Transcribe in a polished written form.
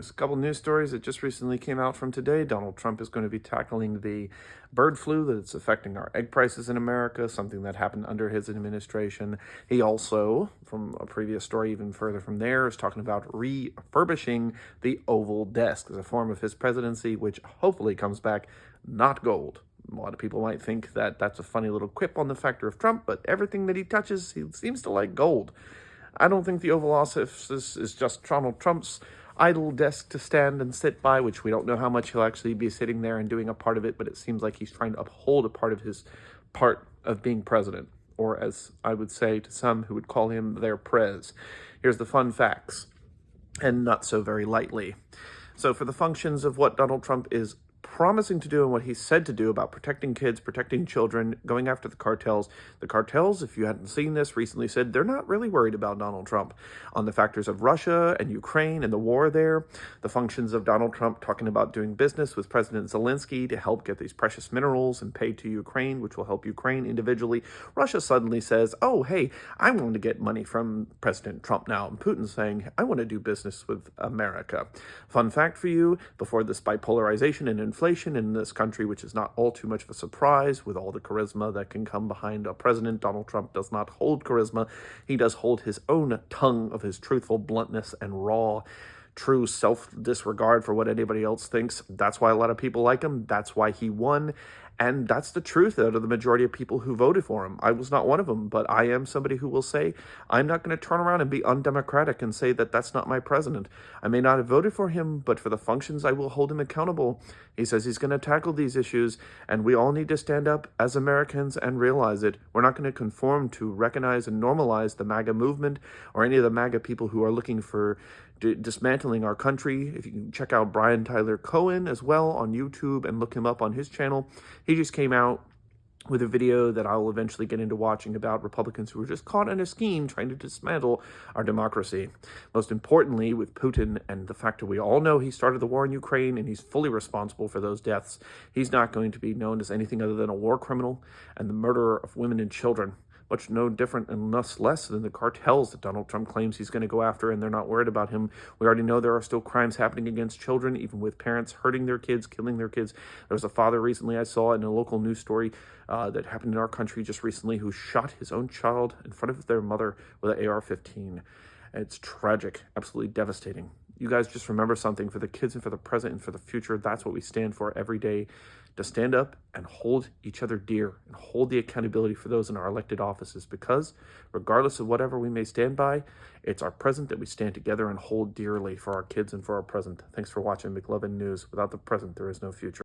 There's a couple news stories that just recently came out from today. Donald Trump is going to be tackling the bird flu that's affecting our egg prices in America, something that happened under his administration. He also, from a previous story even further from there, is talking about refurbishing the Oval Desk as a form of his presidency, which hopefully comes back not gold. A lot of people might think that that's a funny little quip on the factor of Trump, but everything that he touches, he seems to like gold. I don't think the Oval Office is just Donald Trump's idle desk to stand and sit by, which we don't know how much he'll actually be sitting there and doing a part of it, but it seems like he's trying to uphold a part of his part of being president, or as I would say to some who would call him their prez. Here's the fun facts, and not so very lightly. So for the functions of what Donald Trump is promising to do and what he said to do about protecting kids, protecting children, going after the cartels, if you hadn't seen this, recently said they're not really worried about Donald Trump on the factors of Russia and Ukraine and the war there. The functions of Donald Trump talking about doing business with President Zelensky to help get these precious minerals and pay to Ukraine, which will help Ukraine individually. Russia suddenly says, oh, hey, I want to get money from President Trump now. And Putin's saying, I want to do business with America. Fun fact for you, before this bipolarization and inflation in this country, which is not all too much of a surprise with all the charisma that can come behind a president, Donald Trump does not hold charisma. He does hold his own tongue of his truthful bluntness and raw, true self-disregard for what anybody else thinks. That's why a lot of people like him. That's why he won. And that's the truth out of the majority of people who voted for him. I was not one of them, but I am somebody who will say, I'm not going to turn around and be undemocratic and say that that's not my president. I may not have voted for him, but for the functions, I will hold him accountable. He says he's going to tackle these issues, and we all need to stand up as Americans and realize it. We're not going to conform to recognize and normalize the MAGA movement or any of the MAGA people who are looking for dismantling our country. If you can check out Brian Tyler Cohen as well on YouTube and look him up on his channel. He just came out with a video that I'll eventually get into watching about Republicans who were just caught in a scheme trying to dismantle our democracy. Most importantly, with Putin and the fact that we all know he started the war in Ukraine and he's fully responsible for those deaths, he's not going to be known as anything other than a war criminal and the murderer of women and children. Much no different and much less than the cartels that Donald Trump claims he's going to go after, and they're not worried about him. We already know there are still crimes happening against children, even with parents hurting their kids, killing their kids. There was a father recently I saw in a local news story that happened in our country just recently who shot his own child in front of their mother with an AR-15. It's tragic, absolutely devastating. You guys just remember something for the kids and for the present and for the future. That's what we stand for every day, to stand up and hold each other dear and hold the accountability for those in our elected offices, because regardless of whatever we may stand by, it's our present that we stand together and hold dearly for our kids and for our present. Thanks for watching Mcluvin News. Without the present, there is no future.